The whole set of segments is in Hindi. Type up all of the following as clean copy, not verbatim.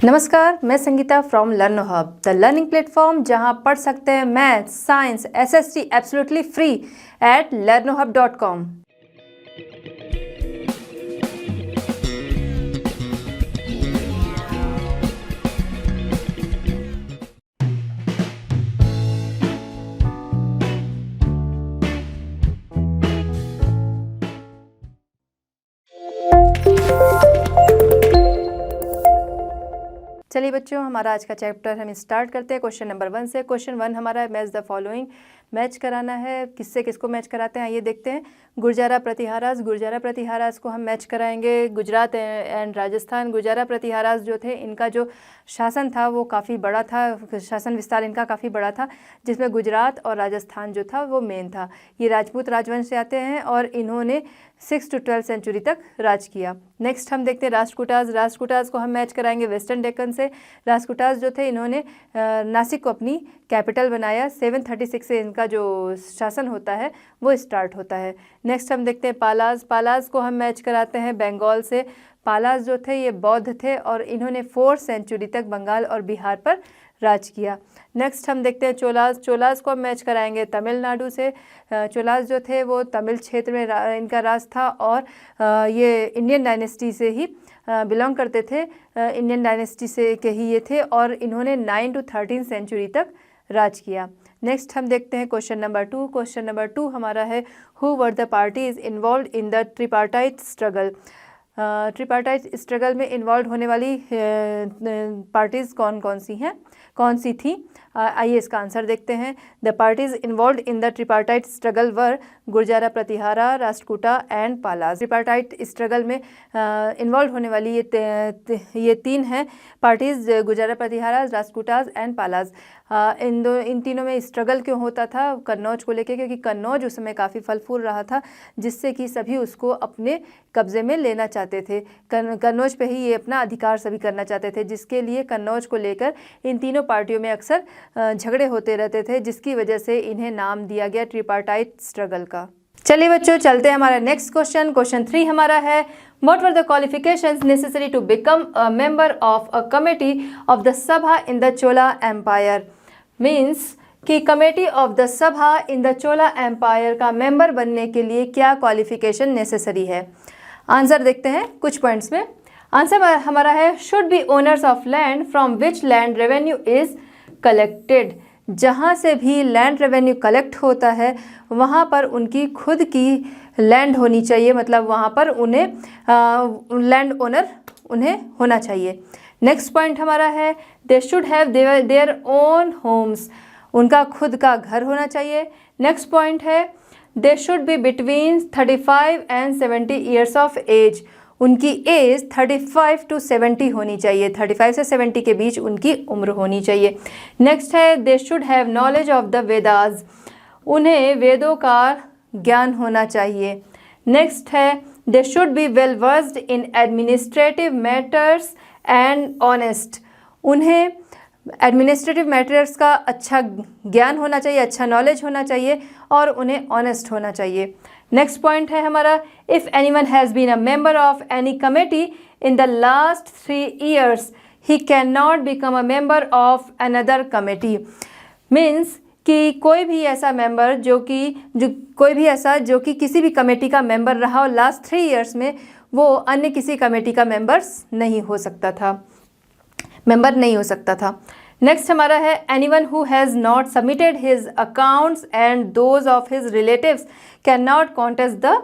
नमस्कार, मैं Sangeeta from लर्नो hub, the learning platform जहां पढ़ सकते हैं maths, science, SST absolutely free at learnohub.com। चलिए बच्चों, हमारा आज का चैप्टर हम स्टार्ट करते हैं क्वेश्चन नंबर 1 से। क्वेश्चन 1 हमारा है मैच द फॉलोइंग। मैच कराना है, किससे किसको मैच कराते हैं आइए देखते हैं। गुर्जारा प्रतिहारास को हम मैच कराएंगे। गुजरात एंड राजस्थान। गुर्जारा प्रतिहारास जो थे, इनका जो शासन था वो काफ़ी बड़ा था, शासन विस्तार इनका काफ़ी बड़ा था, जिसमें गुजरात और राजस्थान जो था वो मेन था। ये राजपूत राजवंश से आते हैं और इन्होंने 6 to 12 सेंचुरी तक राज किया। नेक्स्ट हम देखते हैं राष्ट्रकूटास को हम मैच कराएंगे वेस्टर्न डेक्कन से। राष्ट्रकूटास जो थे, इन्होंने नासिक को अपनी कैपिटल बनाया। 736 से इनका जो शासन होता है वो स्टार्ट होता है। नेक्स्ट हम देखते हैं पालाज को हम मैच कराते हैं बंगाल से। पालाज जो थे ये बौद्ध थे और इन्होंने 4 सेंचुरी तक बंगाल और बिहार पर राज किया। नेक्स्ट हम देखते हैं चोलास को हम मैच कराएंगे तमिलनाडु से। चोलास जो थे वो तमिल क्षेत्र में इनका राज था और ये इंडियन डायनेस्टी से ही बिलोंग करते थे। इंडियन डायनेस्टी से के ही ये थे और इन्होंने 9 to 13 सेंचुरी तक राज किया। नेक्स्ट हम देखते हैं क्वेश्चन नंबर 2। क्वेश्चन नंबर 2 हमारा है who were the parties involved in the tripartite struggle. Tripartite struggle में इन्वॉल्व होने वाली पार्टीज़ कौन सी थी। आइए इसका आंसर देखते हैं। The parties involved in the tripartite struggle were Gurjara Pratihara, Rashtrakuta and Palas. Tripartite struggle में इन्वॉल्व होने वाली ये 3 हैं पार्टीज, गुर्जारा प्रतिहारा, राष्ट्रकूटाज एंड पालाज। इन तीनों में स्ट्रगल क्यों होता था? कन्नौज को लेके, क्योंकि कन्नौज उस समय काफ़ी फल फूल रहा था, जिससे कि सभी उसको अपने कब्जे में लेना चाहते थे। कन्नौज पे ही ये अपना अधिकार सभी करना चाहते थे, जिसके लिए कन्नौज को लेकर इन तीनों पार्टियों में अक्सर झगड़े होते रहते थे, जिसकी वजह से इन्हें नाम दिया गया ट्रिपार्टाइट स्ट्रगल का। चलिए बच्चों, चलते हैं हमारा नेक्स्ट क्वेश्चन। क्वेश्चन 3 हमारा है what were the qualifications necessary to become a member of a committee of the sabha in the Chola empire. Means कि committee of the sabha in the Chola empire का मेंबर बनने के लिए क्या क्वालिफिकेशन नेसेसरी है। आंसर देखते हैं कुछ पॉइंट्स में। आंसर हमारा है should be owners of land from which land revenue is collected. जहाँ से भी लैंड रेवेन्यू कलेक्ट होता है वहाँ पर उनकी खुद की लैंड होनी चाहिए, मतलब वहाँ पर उन्हें लैंड ओनर उन्हें होना चाहिए। नेक्स्ट पॉइंट हमारा है they should have their own homes. उनका खुद का घर होना चाहिए। नेक्स्ट पॉइंट है they should be between 35 and 70 years of age. उनकी एज 35 to 70 होनी चाहिए, 35 से 70 के बीच उनकी उम्र होनी चाहिए। नेक्स्ट है they should have knowledge of the Vedas. उन्हें वेदों का ज्ञान होना चाहिए। नेक्स्ट है they should be well versed in administrative matters and honest. उन्हें एडमिनिस्ट्रेटिव मैटर्स का अच्छा ज्ञान होना चाहिए, अच्छा नॉलेज होना चाहिए और उन्हें ऑनेस्ट होना चाहिए। नेक्स्ट पॉइंट है हमारा if anyone has been a member of any committee in the last 3 years he can not become a member of another committee. Means कि कोई भी ऐसा मेंबर जो कि किसी भी कमेटी का मेंबर रहा हो लास्ट 3 years में, वो अन्य किसी कमेटी का मेंबर नहीं हो सकता था। नेक्स्ट हमारा है anyone who has not submitted his accounts and those of his relatives can not contest the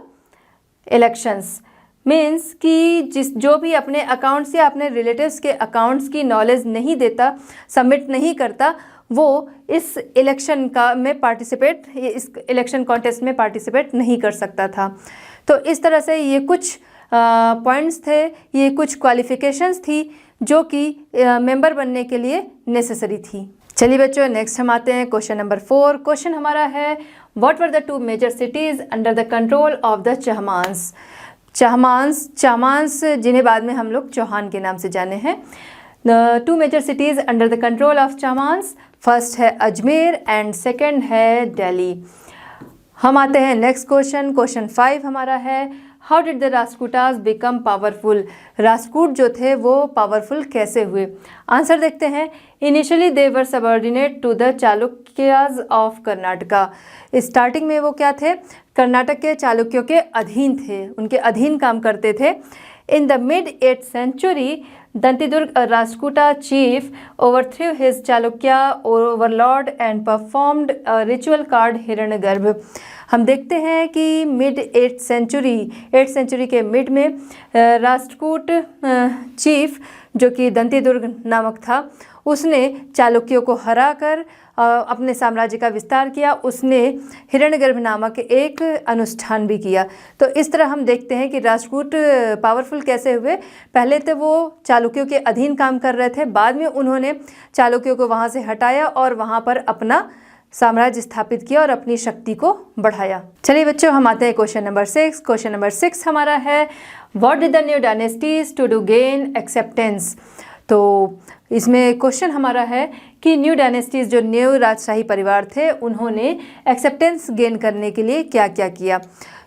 elections. Means कि जो भी अपने अकाउंट्स या अपने रिलेटिव्स के अकाउंट्स की नॉलेज नहीं देता, सबमिट नहीं करता, वो इस इलेक्शन इस इलेक्शन कॉन्टेस्ट में पार्टिसिपेट नहीं कर सकता था। तो इस तरह से ये कुछ पॉइंट्स थे, ये कुछ क्वालिफिकेशंस थी जो कि मेंबर बनने के लिए नेसेसरी थी। चलिए बच्चों, नेक्स्ट हम आते हैं क्वेश्चन नंबर 4। क्वेश्चन हमारा है what were the 2 major cities under the control of the Chahamanas. Chahamanas जिन्हें बाद में हम लोग चौहान के नाम से जाने हैं। 2 major cities under the control of Chahamanas, first है अजमेर एंड सेकेंड है दिल्ली। हम आते हैं नेक्स्ट क्वेश्चन। क्वेश्चन 5 हमारा है how did the Rashtrakutas become powerful, Rashtrakuta जो थे वो पावरफुल कैसे हुए। आंसर देखते हैं। Initially they were subordinate to the Chalukyas of Karnataka, starting में वो क्या थे, कर्नाटक के चालुक्यों के अधीन थे, उनके अधीन काम करते थे। In the mid 8th century Dantidurg, a Rashtrakuta chief, overthrew his Chalukya overlord and performed a ritual called Hiranyagarbha। हम देखते हैं कि मिड 8th सेंचुरी के मिड में राष्ट्रकूट चीफ जो कि दंतीदुर्ग नामक था, उसने चालुक्यों को हराकर अपने साम्राज्य का विस्तार किया। उसने हिरण्यगर्भ नामक एक अनुष्ठान भी किया। तो इस तरह हम देखते हैं कि राष्ट्रकूट पावरफुल कैसे हुए। पहले तो वो चालुक्यों के अधीन काम कर रहे थे, बाद में उन्होंने चालुक्यों को वहाँ से हटाया और वहाँ पर अपना साम्राज्य स्थापित किया और अपनी शक्ति को बढ़ाया। चलिए बच्चों, हम आते हैं क्वेश्चन नंबर 6। क्वेश्चन नंबर 6 हमारा है, what did the new dynasties to do gain acceptance. तो इसमें क्वेश्चन हमारा है कि न्यू डायनेस्टीज जो न्यू राजशाही परिवार थे, उन्होंने एक्सेप्टेंस गेन करने के लिए क्या क्या किया।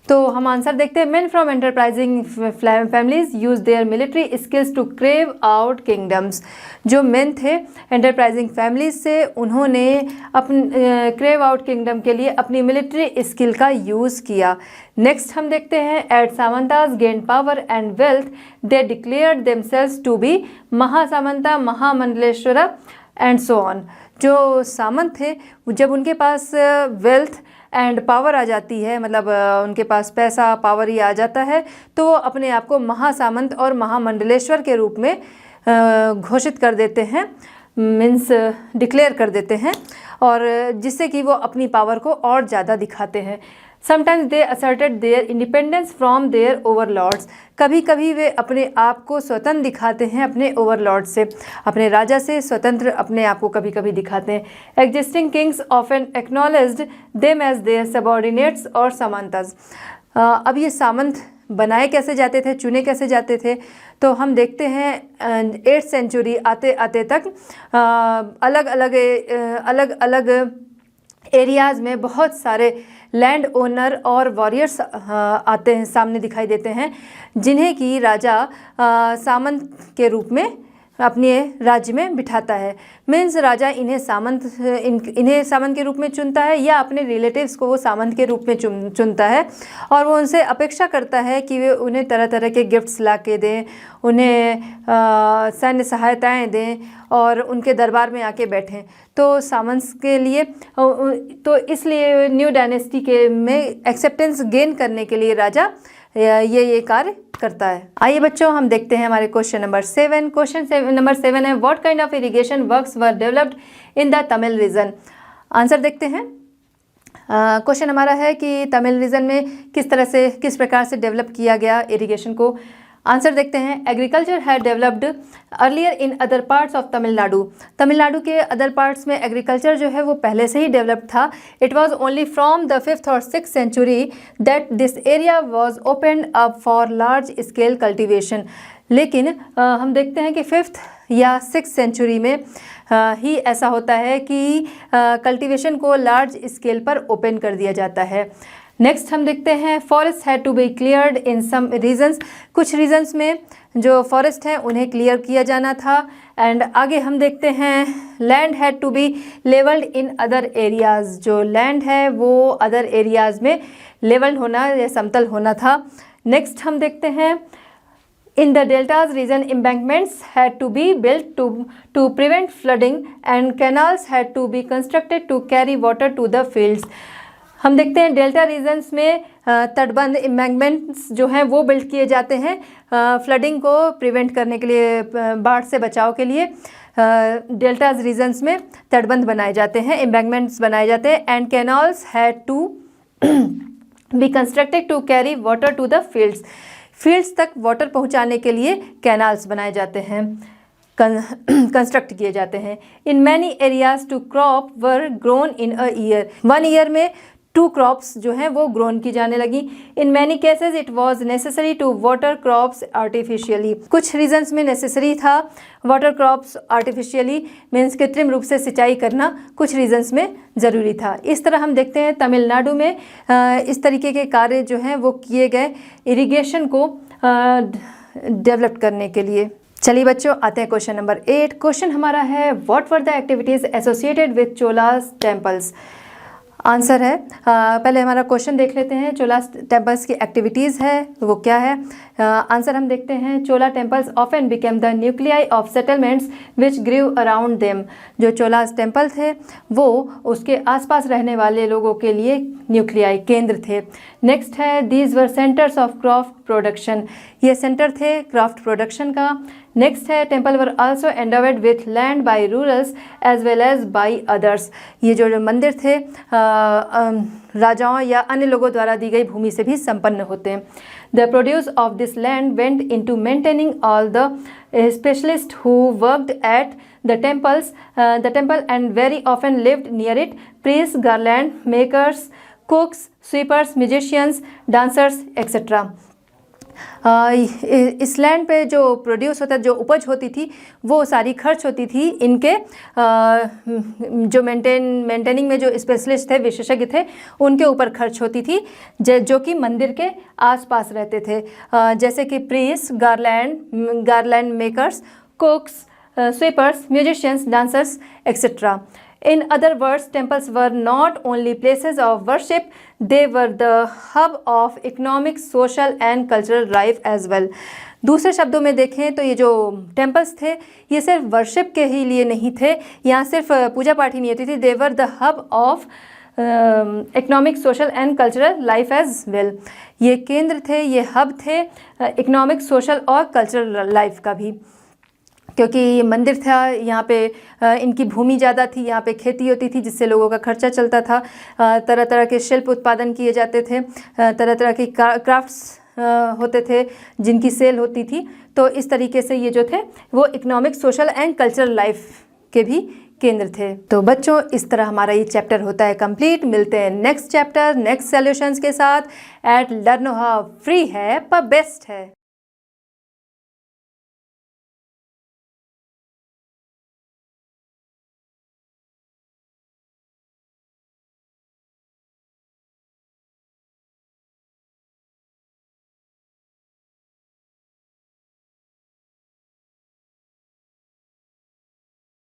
तो हम आंसर देखते हैं। Men from enterprising families use their military skills to carve out kingdoms. जो मेन थे एंटरप्राइजिंग फैमिलीज से, उन्होंने अपने क्रेव आउट किंगडम के लिए अपनी मिलिट्री स्किल का यूज़ किया। नेक्स्ट हम देखते हैं, as samantas gain power and wealth they declared themselves to be mahasamanta mahamandaleshwara and so on. जो सामंत थे, जब उनके पास वेल्थ एंड पावर आ जाती है, मतलब उनके पास पैसा पावर ही आ जाता है, तो वो अपने आप को महासामंत और महामंडलेश्वर के रूप में घोषित कर देते हैं, मीन्स डिक्लेयर कर देते हैं, और जिससे कि वो अपनी पावर को और ज़्यादा दिखाते हैं। Sometimes they asserted their independence from their overlords. कभी कभी वे अपने आप को स्वतंत्र दिखाते हैं अपने ओवरलॉर्ड से, अपने राजा से स्वतंत्र अपने आप को कभी कभी दिखाते हैं। Existing kings often acknowledged them as their subordinates और सामंतास। अब ये सामंत बनाए कैसे जाते थे, चुने कैसे जाते थे, तो हम देखते हैं 8th सेंचुरी आते आते तक अलग अलग एरियाज़ में बहुत सारे लैंड ओनर और वॉरियर्स आते हैं, सामने दिखाई देते हैं, जिन्हें कि राजा सामंत के रूप में अपने राज्य में बिठाता है। मीन्स राजा इन्हें सामंत के रूप में चुनता है, या अपने रिलेटिव्स को वो सामंत के रूप में चुनता है, और वो उनसे अपेक्षा करता है कि वे उन्हें तरह तरह के गिफ्ट्स ला के दें, उन्हें सैन्य सहायताएं दें और उनके दरबार में आके बैठें। तो सामंत के लिए, तो इसलिए न्यू डायनेस्टी के में एक्सेप्टेंस गेन करने के लिए राजा ये कार्य करता है। आइए बच्चों, हम देखते हैं हमारे क्वेश्चन नंबर 7। क्वेश्चन नंबर 7 है, what kind of irrigation works were developed in the Tamil region. Answer देखते हैं। क्वेश्चन हमारा है कि तमिल रीजन में किस प्रकार से डेवलप किया गया इरिगेशन को। आंसर देखते हैं। एग्रीकल्चर है developed earlier in other parts of Tamil Nadu. Tamil Nadu के अदर पार्ट्स में एग्रीकल्चर जो है वो पहले से ही डेवलप था। It was only from the 5th और 6th century that this area was opened up for large scale cultivation. लेकिन हम देखते हैं कि 5th या 6th सेंचुरी में ही ऐसा होता है कि कल्टीवेशन को लार्ज स्केल पर ओपन कर दिया जाता है। नेक्स्ट हम देखते हैं, forest had to be cleared in some regions. कुछ रीजन्स में जो फॉरेस्ट हैं उन्हें क्लियर किया जाना था। एंड आगे हम देखते हैं, land had to be levelled in other areas. जो लैंड है वो अदर एरियाज़ में लेवल्ड होना या समतल होना था। नेक्स्ट हम देखते हैं, in the deltas region embankments had to be built to prevent flooding and canals had to be constructed to carry water to the fields। हम देखते हैं डेल्टा रीजन्स में तटबंध एम्बैंकमेंट्स जो हैं वो बिल्ड किए जाते हैं फ्लडिंग को प्रिवेंट करने के लिए, बाढ़ से बचाव के लिए डेल्टा रीजन्स में तटबंध बनाए जाते हैं, एम्बैंकमेंट्स बनाए जाते हैं। And canals had to be constructed to carry water to the fields तक वाटर पहुंचाने के लिए कैनाल्स बनाए जाते हैं, कंस्ट्रक्ट किए जाते हैं। In many areas two crop were grown in a year. 1 year में टू क्रॉप्स जो हैं वो ग्रोन की जाने लगी। In many cases it was necessary to water crops artificially, कुछ रीजंस में नेसेसरी था वाटर क्रॉप्स आर्टिफिशियली मीन्स कृत्रिम रूप से सिंचाई करना, कुछ रीजंस में ज़रूरी था। इस तरह हम देखते हैं तमिलनाडु में इस तरीके के कार्य जो हैं वो किए गए इरिगेशन को डेवलप करने के लिए। चलिए बच्चों आते हैं क्वेश्चन नंबर 8। क्वेश्चन हमारा है what were the activities associated with Cholas temples. Answer है पहले हमारा क्वेश्चन देख लेते हैं। चोला टेम्पल्स की एक्टिविटीज़ है वो क्या है। आंसर हम देखते हैं Chola temples often became the nuclei of settlements which grew around them. जो चोलास टेम्पल थे वो उसके आसपास रहने वाले लोगों के लिए न्यूक्लियाई केंद्र थे। नेक्स्ट है these were centres of craft production, ये सेंटर थे क्राफ्ट प्रोडक्शन का। नेक्स्ट है temple were also endowed with land by rurals as well as by others, ये जो मंदिर थे राजाओं या अन्य लोगों द्वारा दी गई भूमि से भी संपन्न होते हैं। The produce of this land went into maintaining all the specialist who worked eight the temple and very often lived near it, priests, garland makers, cooks, sweepers, musicians, dancers, etc. इस लैंड पे जो प्रोड्यूस होता जो उपज होती थी वो सारी खर्च होती थी इनके जो मेंटेनिंग में जो स्पेशलिस्ट थे, विशेषज्ञ थे, उनके ऊपर खर्च होती थी जो कि मंदिर के आसपास रहते थे, जैसे कि priest, garland makers, कुक्स, sweepers, musicians, dancers, etc. In other words, temples were not only places of worship, they were the hub of economic, social and cultural life as well. दूसरे शब्दों में देखें तो ये जो टेम्पल्स थे ये सिर्फ वर्शिप के ही लिए नहीं थे, यहाँ सिर्फ पूजा पाठ ही नहीं होती थी। They were the hub of economic, social and cultural life as well, ये केंद्र थे, ये हब थे इकोनॉमिक, सोशल और कल्चरल लाइफ का भी, क्योंकि मंदिर था यहाँ पे इनकी भूमि ज़्यादा थी, यहाँ पे खेती होती थी जिससे लोगों का खर्चा चलता था, तरह तरह के शिल्प उत्पादन किए जाते थे, तरह तरह की क्राफ्ट्स होते थे जिनकी सेल होती थी। तो इस तरीके से ये जो थे वो economic, social and cultural life के भी केंद्र थे। तो बच्चों इस तरह हमारा ये चैप्टर होता है कंप्लीट। मिलते हैं नेक्स्ट चैप्टर नेक्स्ट सॉल्यूशंस के साथ एट लर्नो हाउ। फ्री है पर बेस्ट है।